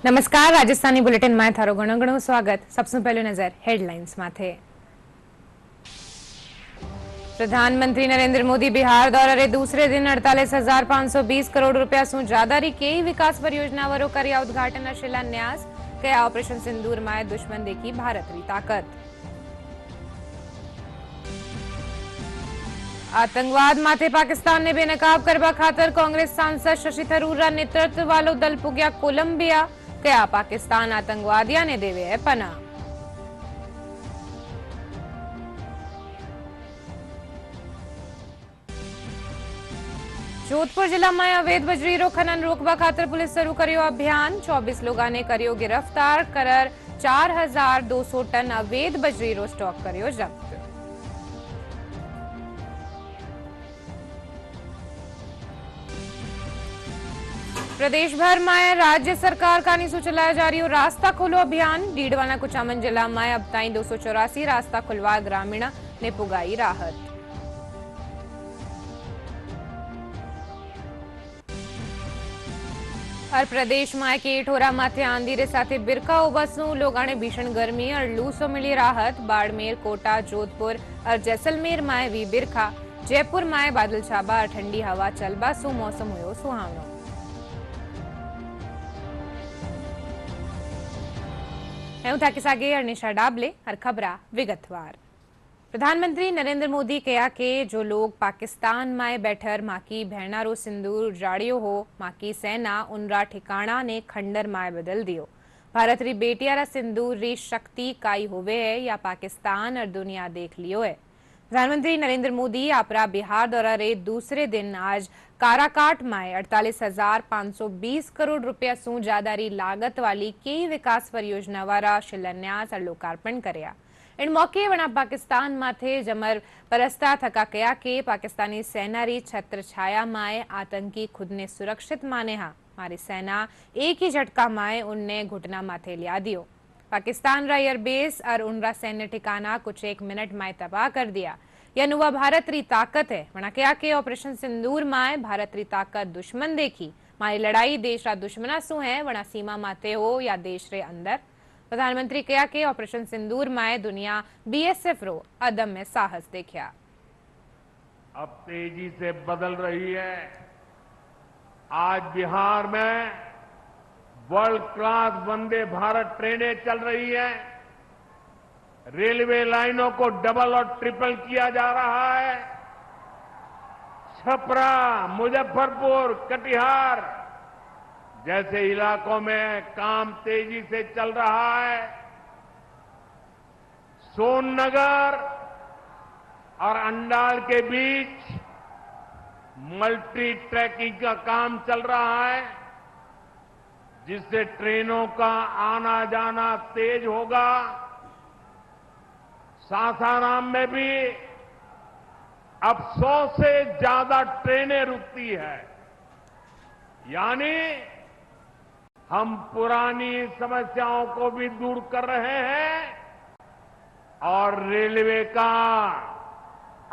नमस्कार, राजस्थानी बुलेटिन में थारो घणो घणो स्वागत। सबसे पहले नजर हेडलाइंस माथे। प्रधानमंत्री नरेंद्र मोदी बिहार दौरे दूसरे दिन 48,520 करोड़ रुपया सु ज्यादारी कई विकास परियोजनाओं कर्या उद्घाटन और शिलान्यास। कया ऑपरेशन सिंदूर में दुश्मन देखी भारत री ताकत। आतंकवाद माथे पाकिस्तान ने बेनकाब करवा खातर कांग्रेस सांसद शशि थरूर नेतृत्व वालो दल पुग्या कोलंबिया। कया पाकिस्तान आतंकवादिया ने देवे है पनाह। जोधपुर जिला में अवैध बजरीरो खनन रोकवा खातर पुलिस शुरू करियो अभियान। 24 लोगों ने करियो गिरफ्तार कर 4,200 टन अवैध बजरीरो स्टॉक करियो जब्त। प्रदेश भर में राज्य सरकार का नीसू चलाया जा रही रास्ता खोलो अभियान। डीडवाना कुचामन जिला में अब ताई 284 रास्ता खुलवा ग्रामीण ने पुगाई राहत। और प्रदेश में केठोरा माथे आंधीरे साथे बिरका उबसनु लोगाने भीषण गर्मी और लू से मिली राहत। बाड़मेर, कोटा, जोधपुर और जैसलमेर में भी बिरखा। जयपुर में बादल छाबा और ठंडी हवा चलबा सु मौसम हुयो सुहावनो। मैं था कि सागे अनिशा डाबले हर खबरा विगतवार। प्रधानमंत्री नरेंद्र मोदी कहा कि जो लोग पाकिस्तान में बैठर माँ की भैणारो सिंदूर जाड़ियो हो, माँ की सेना उनरा ठिकाना ने खंडर माए बदल दियो। भारत री बेटियारा सिंदूर री शक्ति काई होवे है या पाकिस्तान और दुनिया देख लियो है। प्रधानमंत्री नरेंद्र मोदी आपरा बिहार दौरा रे दूसरे दिन आज काराकाट में 48,520 करोड़ रुपया सु ज्यादारी लागत वाली कई विकास परियोजना वारा शिलान्यास और लोकार्पण करया। इन मौके वना पाकिस्तान माथे जमर परस्ता थका कया के पाकिस्तानी सेना री छत्र छाया माए आतंकी खुद ने सुरक्षित माने हा। हमारी सेना एक ही झटका माए उनने घुटना माथे लिया दियो। पाकिस्तान रा एयरबेस और उनरा सैन्य ठिकाना कुछ एक मिनट में तबाह कर दिया। यह नुवा भारत री ताकत है। वना कया के ऑपरेशन सिंदूर में भारत री ताकत दुश्मन देखी। हमारी लड़ाई देश रा दुश्मना सु है, वना सीमा माते हो या देश रे अंदर। प्रधानमंत्री कहा कि ऑपरेशन सिंदूर में दुनिया बीएसएफ रो अदम्य साहस देखा। अब तेजी से बदल रही है। आज बिहार में वर्ल्ड क्लास वंदे भारत ट्रेनें चल रही है। रेलवे लाइनों को डबल और ट्रिपल किया जा रहा है। छपरा, मुजफ्फरपुर, कटिहार जैसे इलाकों में काम तेजी से चल रहा है। सोननगर और अंडाल के बीच मल्टी ट्रैकिंग का काम चल रहा है, जिससे ट्रेनों का आना जाना तेज होगा। सासाराम में भी अब 100 से ज्यादा ट्रेनें रुकती है। यानी हम पुरानी समस्याओं को भी दूर कर रहे हैं और रेलवे का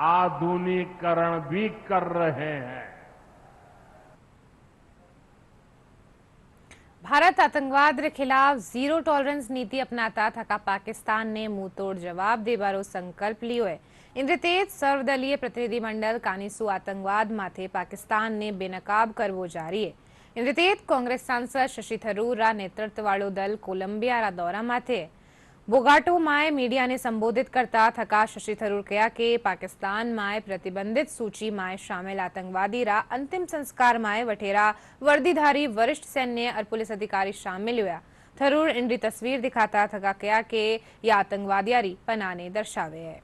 आधुनिकीकरण भी कर रहे हैं। भारत आतंकवाद के खिलाफ जीरो टॉलरेंस नीति अपनाता थका पाकिस्तान ने मुंह तोड़ जवाब देवारो संकल्प लियो है। इंद्र तेज सर्वदलीय प्रतिनिधिमंडल कानीसू आतंकवाद माथे पाकिस्तान ने बेनकाब करवो जारी है। इंद्र तेज कांग्रेस सांसद शशि थरूर नेतृत्व वालो दल कोलंबिया रा दौरा माथे। बोगाटो में मीडिया ने संबोधित करता थका शशि थरूर कहा कि पाकिस्तान में प्रतिबंधित सूची में शामिल आतंकवादी रा अंतिम संस्कार में वठेरा वर्दीधारी वरिष्ठ सैन्य और पुलिस अधिकारी शामिल हुआ। थरूर इनरी तस्वीर दिखाता थका कहा कि यह आतंकवादियारी पनाह ने दर्शावे है।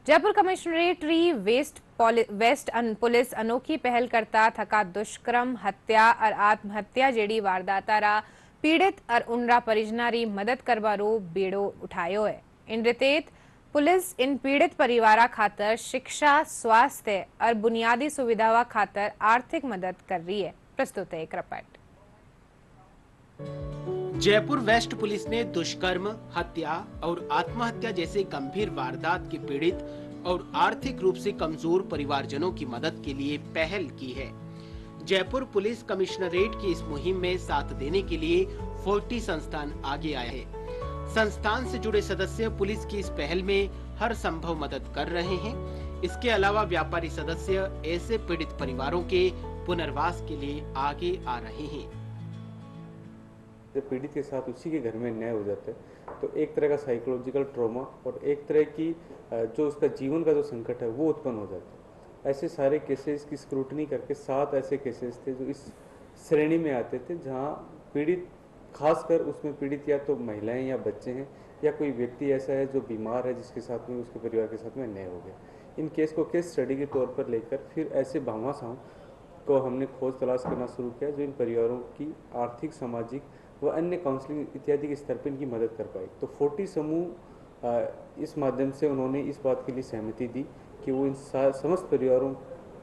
जयपुर कमिश्नरेट री वेस्ट पुलिस अनोखी पहल करता थका दुष्कर्म, हत्या और आत्महत्या जेडी वारदातारा पीड़ित और उनरा परिजना री मदद करवारो बेड़ो उठायो है। इन रितेत पुलिस इन पीड़ित परिवारा खातर शिक्षा, स्वास्थ्य और बुनियादी सुविधावा खातर आर्थिक मदद कर रही है। प्रस्तुत है एक रिपोर्ट। जयपुर वेस्ट पुलिस ने दुष्कर्म, हत्या और आत्महत्या जैसे गंभीर वारदात के पीड़ित और आर्थिक रूप से कमजोर परिवारजनों की मदद के लिए पहल की है। जयपुर पुलिस कमिश्नरेट की इस मुहिम में साथ देने के लिए 40 संस्थान आगे आए हैं। संस्थान से जुड़े सदस्य पुलिस की इस पहल में हर संभव मदद कर रहे हैं। इसके अलावा व्यापारी सदस्य ऐसे पीड़ित परिवारों के पुनर्वास के लिए आगे आ रहे हैं। जब पीड़ित के साथ उसी के घर में न्याय हो जाता है तो एक तरह का साइकोलॉजिकल ट्रॉमा और एक तरह की जो उसका जीवन का जो संकट है वो उत्पन्न हो जाता है। ऐसे सारे केसेस की स्क्रूटनी करके 7 ऐसे केसेस थे जो इस श्रेणी में आते थे जहां पीड़ित, खासकर उसमें पीड़ित या तो महिलाएं या बच्चे हैं या कोई व्यक्ति ऐसा है जो बीमार है जिसके साथ में उसके परिवार के साथ में न्याय हो गया। इन केस को केस स्टडी के तौर पर लेकर फिर ऐसे भामाशाहों को हमने खोज तलाश करना शुरू किया जो इन परिवारों की आर्थिक, सामाजिक व अन्य काउंसलिंग इत्यादि के स्तर पर इनकी मदद कर पाए। तो 40 समूह इस माध्यम से उन्होंने इस बात के लिए सहमति दी कि वो इन समस्त परिवारों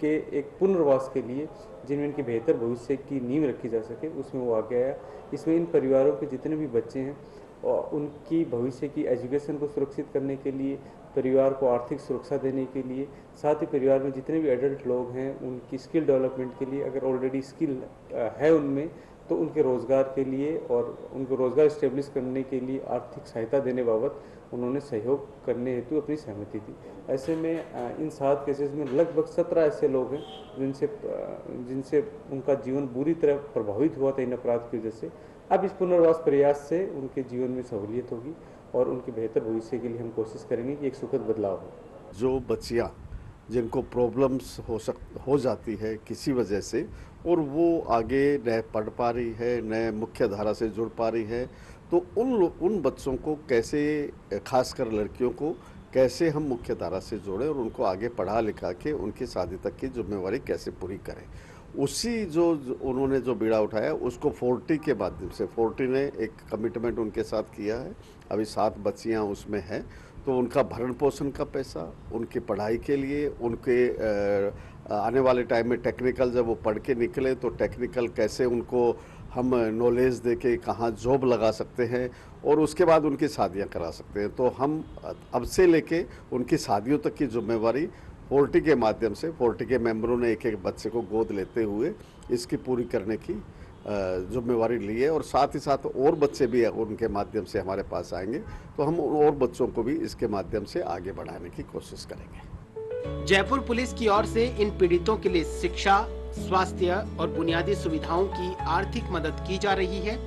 के एक पुनर्वास के लिए जिनमें इनके बेहतर भविष्य की नींव रखी जा सके उसमें वो आगे आया। इसमें इन परिवारों के जितने भी बच्चे हैं और उनकी भविष्य की एजुकेशन को सुरक्षित करने के लिए, परिवार को आर्थिक सुरक्षा देने के लिए, साथ ही परिवार में जितने भी एडल्ट लोग हैं उनकी स्किल डेवलपमेंट के लिए, अगर ऑलरेडी स्किल है उनमें तो उनके रोज़गार के लिए और उनको रोज़गार इस्टेब्लिश करने के लिए आर्थिक सहायता देने बाबत उन्होंने सहयोग करने हेतु अपनी सहमति दी। ऐसे में इन 7 केसेस में लगभग 17 ऐसे लोग हैं जिनसे उनका जीवन बुरी तरह प्रभावित हुआ था इन अपराध की वजह से। अब इस पुनर्वास प्रयास से उनके जीवन में सहूलियत होगी और उनके बेहतर भविष्य के लिए हम कोशिश करेंगे कि एक सुखद बदलाव हो। जो बच्चियाँ जिनको प्रॉब्लम्स हो जाती है किसी वजह से और वो आगे न पढ़ पा रही है, न मुख्य धारा से जुड़ पा रही है, तो उन बच्चों को कैसे, खासकर लड़कियों को कैसे हम मुख्य धारा से जोड़ें और उनको आगे पढ़ा लिखा के उनकी शादी तक की जिम्मेवारी कैसे पूरी करें। उसी जो उन्होंने जो बीड़ा उठाया उसको 40 के माध्यम से 40 ने एक कमिटमेंट उनके साथ किया है। अभी 7 बच्चियां उसमें हैं तो उनका भरण पोषण का पैसा, उनकी पढ़ाई के लिए, उनके आने वाले टाइम में टेक्निकल जब वो पढ़ के निकले तो टेक्निकल कैसे उनको हम नॉलेज दे के कहाँ जॉब लगा सकते हैं और उसके बाद उनकी शादियां करा सकते हैं। तो हम अब से लेके उनकी शादियों तक की जिम्मेवारी 40 के माध्यम से 40 के मेंबरों ने एक एक बच्चे को गोद लेते हुए इसकी पूरी करने की जिम्मेवारी ली है और साथ ही साथ और बच्चे भी उनके माध्यम से हमारे पास आएंगे तो हम और बच्चों को भी इसके माध्यम से आगे बढ़ाने की कोशिश करेंगे। जयपुर पुलिस की ओर से इन पीड़ितों के लिए शिक्षा, स्वास्थ्य और बुनियादी सुविधाओं की आर्थिक मदद की जा रही है।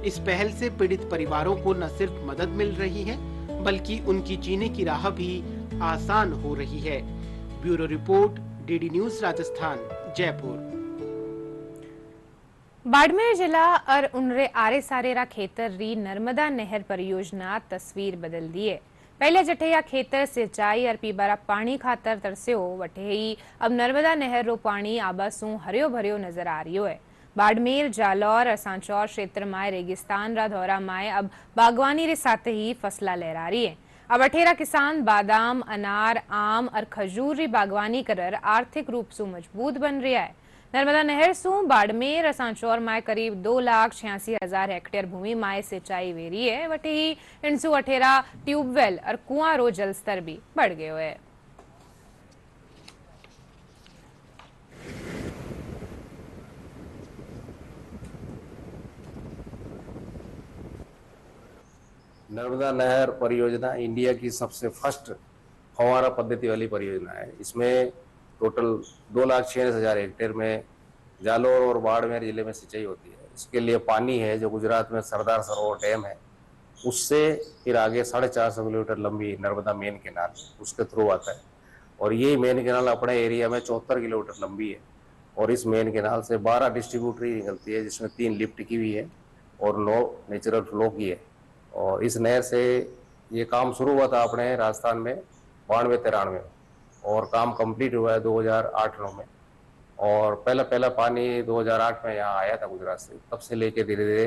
इस पहल से पीड़ित परिवारों को न सिर्फ मदद मिल रही है बल्कि उनकी जीने की राह भी आसान हो रही है। Bureau report, DD news Rajasthan, Jaipur. Barmer जिला और उनरे आरे सारेरा खेतर री नर्मदा नहर परियोजना तस्वीर बदल दी है। पहले जठैया खेतर सिंचाई और पीबारा पानी खातर तरस्यो वठे ही अब नर्मदा नहर रो पानी आबासू हरियो भरियो नजर आ रही है। बाड़मेर, जालौर और सांचौर क्षेत्र में रेगिस्तान रा दौरा में अब बागवानी रे साथ ही फसला लहरा रही है। अब अठेरा किसान बादाम, अनार, आम और खजूर री बागवानी कर आर्थिक रूप से मजबूत बन रहा है। नर्मदा नहर सु बाड़मेर और सांचौर में करीब 2,86,000 हेक्टेयर भूमि में सिंचाई वेरी है। वटे ही इनसु अठेरा ट्यूबवेल और कुआं रो जल स्तर भी बढ़ गयो है। नर्मदा नहर परियोजना इंडिया की सबसे फर्स्ट फव्वारा पद्धति वाली परियोजना है। इसमें टोटल 2,46,000 हेक्टेयर में जालौर और बाड़मेर जिले में सिंचाई होती है। इसके लिए पानी है जो गुजरात में सरदार सरोवर डैम है, उससे फिर आगे 450 किलोमीटर लंबी नर्मदा मेन कैनाल उसके थ्रू आता है और ये मेन कैनाल अपने एरिया में 74 किलोमीटर लंबी है और इस मेन कैनाल से 12 डिस्ट्रीब्यूटरी निकलती है जिसमें 3 लिफ्ट की भी है और 9 नेचुरल फ्लो की है। और इस नहर से ये काम शुरू हुआ था अपने राजस्थान में 92-93 में और काम कंप्लीट हुआ है 2008-9 में और पहला पानी 2008 में यहाँ आया था गुजरात से। तब से लेके धीरे धीरे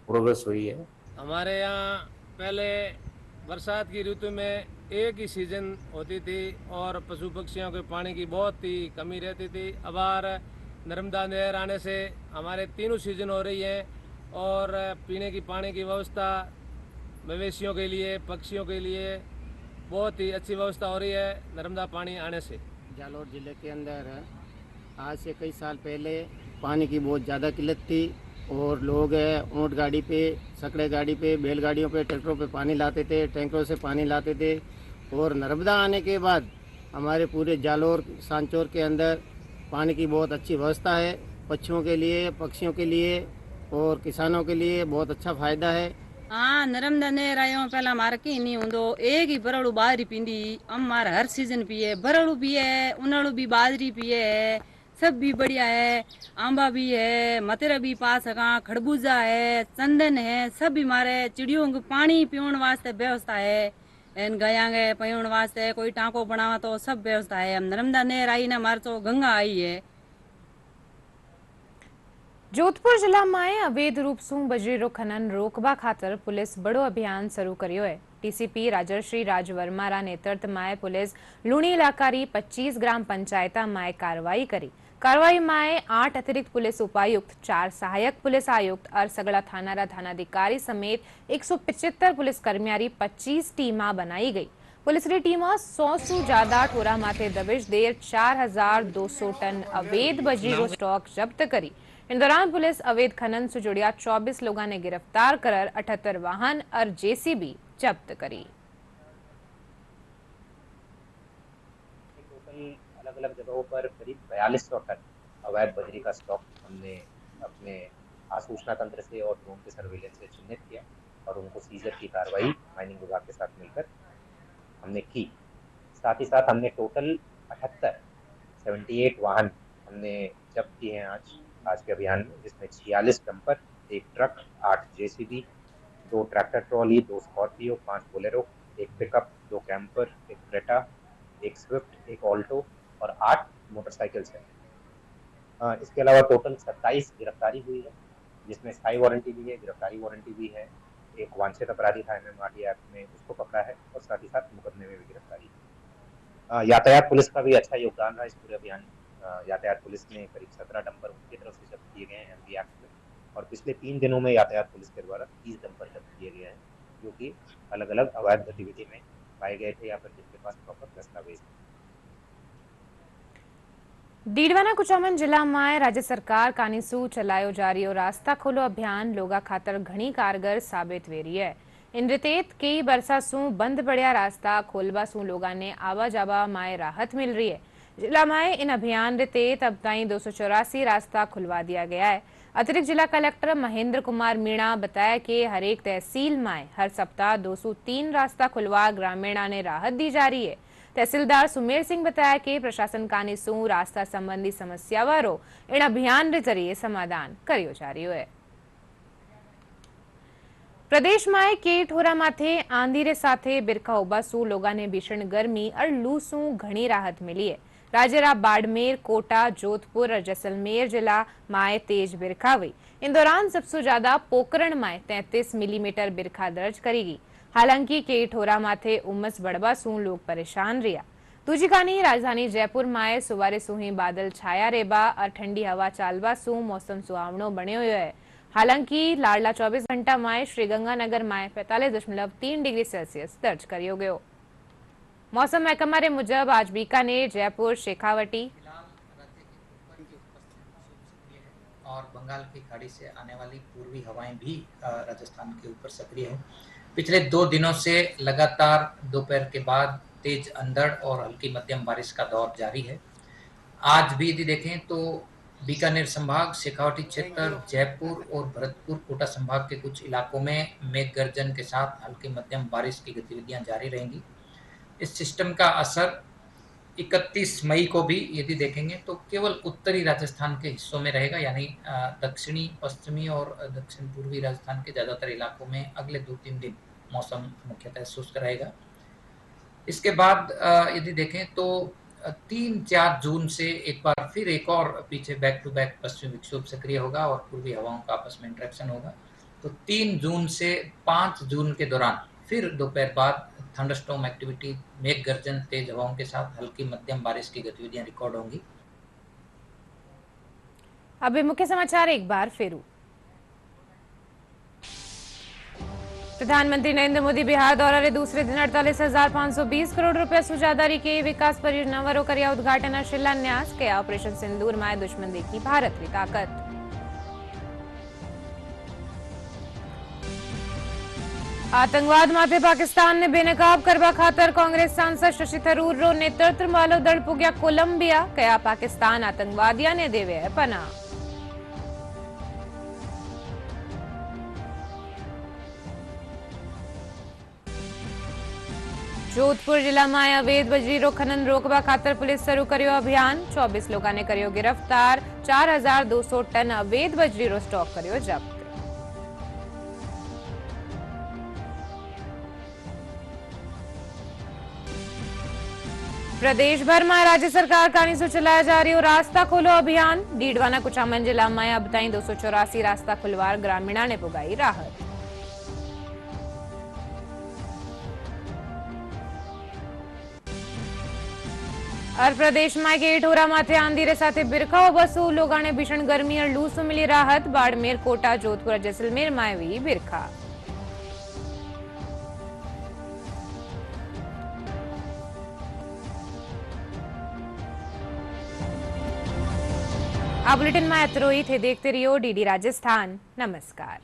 प्रोग्रेस हुई है। हमारे यहाँ पहले बरसात की ऋतु में एक ही सीजन होती थी और पशु पक्षियों के पानी की बहुत ही कमी रहती थी। अब नर्मदा नहर आने से हमारे तीनों सीजन हो रही है और पीने की पानी की व्यवस्था मवेशियों के लिए, पक्षियों के लिए बहुत ही अच्छी व्यवस्था हो रही है नर्मदा पानी आने से। जालौर जिले के अंदर आज से कई साल पहले पानी की बहुत ज़्यादा किल्लत थी और लोग ऊँट गाड़ी पे, सकड़े गाड़ी पे, बैलगाड़ियों पे, ट्रैक्टरों पे पानी लाते थे, टैंकरों से पानी लाते थे। और नर्मदा आने के बाद हमारे पूरे जालोर सांचौर के अंदर पानी की बहुत अच्छी व्यवस्था है। पक्षियों के लिए, पक्षियों के लिए और किसानों के लिए बहुत अच्छा फ़ायदा है। हाँ, नर्मदा नहर आयो पहला मार की नहीं होंदो, एक ही बरड़ू बाजरी पींदी। हम मार हर सीजन पिए, बरड़ू पिए, उनाड़ू भी बाजरी पिए है, सब भी बढ़िया है। आंबा भी है, मतेरा भी पास है, खरबूजा है, चंदन है, सब भी मारे। चिड़ियों को पानी पीवन वास्ते व्यवस्था है, एन गया गए पीवन वास्ते कोई टाँको बनावा तो सब व्यवस्था है। हम नर्मदा नहर आई ना मार तो गंगा आई है। जोधपुर जिल्लाમાં અવૈધ રૂપ શું બજરીનો ખનન રોકવા ખાતર પોલીસ બડો અભિયાન શરૂ કર્યો है। टीसीपी राजश्री राज वर्मारा नेतृत्व पुलिस लूणी इलाकारी 25 ग्राम पंचायत में कार्रवाई करी। कार्रवाई में 8 अतिरिक्त पुलिस उपायुक्त, 4 सहायक पुलिस आयुक्त और सगड़ा थाना थानाधिकारी समेत 175 पुलिस कर्मियारी 25 टीम बनाई गई। पुलिस की टीम 100 से ज्यादा ठोरा माथे दबिश देर 4200 टन अवैध बजरी स्टॉक जब्त करी। इन दौरान पुलिस अवैध खनन से जुड़िया 24 लोगों ने गिरफ्तार कर 78 वाहन और जेसीबी जब्त करी। टोटल अलग अलग जगहों पर करीब 4200 टन अवैध बजरी का स्टॉक हमने अपने आसूचना तंत्र से और ड्रोन के सर्वेलेंस से चिन्हित किया और उनको सीजर की कार्रवाई माइनिंग विभाग के साथ मिलकर हमने की। साथ ही साथ हमने टोटल 78 वाहन हमने जब्त किए हैं आज के अभियान में, जिसमें 46 dumper, 1 truck, 8 JCB, 2 tractor trolley, 2 Scorpio, 5 Bolero, 1 pickup, 2 camper, 1 Creta, 1 Swift, 1 Alto और 8 मोटरसाइकिल्स हैं। इसके अलावा टोटल 27 गिरफ्तारी हुई है, जिसमें स्थायी वारंटी भी है, गिरफ्तारी वारंटी भी है। एक वांछित अपराधी था MMRD एक्ट में, उसको पकड़ा है और साथ ही साथ मुकदमे में भी गिरफ्तारी है। यातायात पुलिस का भी अच्छा योगदान रहा इस पूरे अभियान में। यातायात पुलिस ने करीब 17 डंपर उनकी तरफ से जब्त किए गए हैं MV एक्ट में, और पिछले 3 दिनों में यातायात पुलिस के द्वारा 30 डंपर जब्त किए गए हैं, जो कि अलग अलग अवैध गतिविधि में पाए गए थे या फिर जिनके पास प्रॉपर दस्तावेज। डीडवाना कुचामन जिला में राज्य सरकार कानीसू चलायो जा रही रास्ता खोलो अभियान लोगा खातर घनी कारगर साबित वे रही है। इन रितेत कई बरसा सू बंद पड़ा रास्ता खोलवा सू लोगा ने आवा जावा में राहत मिल रही है। जिला में इन अभियान रितेत अब तक 284 रास्ता खुलवा दिया गया है। अतिरिक्त जिला कलेक्टर महेंद्र कुमार मीणा बताया कि हर एक तहसील में हर सप्ताह 203 रास्ता खुलवा ग्रामीणा ने राहत दी जा रही है। तहसीलदार सुमेर सिंह बताया कि प्रशासन कानीसू रास्ता संबंधी समस्या वारो इन अभियान के जरिए समाधान करियो जा रही है। प्रदेश में के ठोरा माथे आंधी रे साथे बिरखा उबासू लोगा ने भीषण गर्मी और लू सू घनी राहत मिली है। राज्य बाड़मेर, कोटा, जोधपुर और जैसलमेर जिला में तेज बिरखा हुई। इन दौरान सबसे ज्यादा पोकरण में 33 मिलीमीटर बिरखा दर्ज करेगी। हालांकि कई ठोरा माथे उमस बढ़वा सू लोग परेशान रहा। दूजी कानी राजधानी जयपुर में सुवारे सू ही बादल छाया रेबा और ठंडी हवा चालवा सू मौसम सुहावनो बन्यो है। हालांकि लाडला 24 घंटा में श्रीगंगानगर में 45.3 डिग्री सेल्सियस दर्ज करियो गयो। मौसम महकमा रे मुजब आज बीकानेर, जयपुर, शेखावटी और बंगाल की खाड़ी से आने वाली पूर्वी हवाएं भी राजस्थान के ऊपर सक्रिय हैं। पिछले 2 दिनों से लगातार दोपहर के बाद तेज अंधड़ और हल्की मध्यम बारिश का दौर जारी है। आज भी यदि देखें तो बीकानेर संभाग, शेखावटी क्षेत्र, जयपुर और भरतपुर, कोटा संभाग के कुछ इलाकों में मेघ गर्जन के साथ हल्की मध्यम बारिश की गतिविधियां जारी रहेंगी। इस सिस्टम का असर 31 मई को भी यदि देखेंगे तो केवल उत्तरी राजस्थान के हिस्सों में रहेगा, यानी दक्षिणी, पश्चिमी और दक्षिण पूर्वी राजस्थान के ज़्यादातर इलाकों में अगले 2-3 दिन मौसम मुख्यतः शुष्क रहेगा। इसके बाद यदि देखें तो 3-4 जून से एक बार फिर एक और पीछे बैक टू बैक पश्चिमी विक्षोभ सक्रिय होगा और पूर्वी हवाओं का आपस में इंटरेक्शन होगा। तो 3 जून से 5 जून के दौरान फिर दोपहर बाद थंडरस्टॉर्म एक्टिविटी, मेघ गर्जन, तेज हवाओं के साथ हल्की मध्यम बारिश की गतिविधियां रिकॉर्ड होंगी। अभी मुख्य समाचार एक बार फिर। प्रधानमंत्री नरेंद्र मोदी बिहार दौरे दूसरे दिन 48,520 करोड़ रुपया सुजादारी के विकास परियोजनाओं कर्या उद्घाटन और शिलान्यास किया। ऑपरेशन सिंदूर में दुश्मन देखी भारत की ताकत। आतंकवाद माथे पाकिस्तान ने बेनकाब करवा खातर कांग्रेस सांसद शशि थरूर रो नेतृत्व वालो दल पुग्या कोलंबिया। कया पाकिस्तान आतंकवादिया ने देवे है पनाह। जोधपुर जिला में अवैध बजरीरो खनन रोकवा खातर पुलिस शुरू कर्यो अभियान। 24 लोगों ने कर्यो गिरफ्तार। 4,200 टन अवैध बजरीरो स्टॉक कर्यो जब्त। प्रदेश भर में राज्य सरकार कानी से चलाया जा रही रास्ता खोलो अभियान। डीडवाना कुचामन जिला में अब ताई 284 रास्ता खुलवार ग्रामीणा ने पुगाई राहत। और प्रदेश में केठोरा माथे आंधीरे साथे बिरखाओ बसू। लोगों ने भीषण गर्मी और लू से मिली राहत। बाड़मेर, कोटा, जोधपुर, जैसलमेर में हुई बिरखा। आ बुलेटिन में इतरो ही थे। देखते रहियो डीडी राजस्थान। नमस्कार।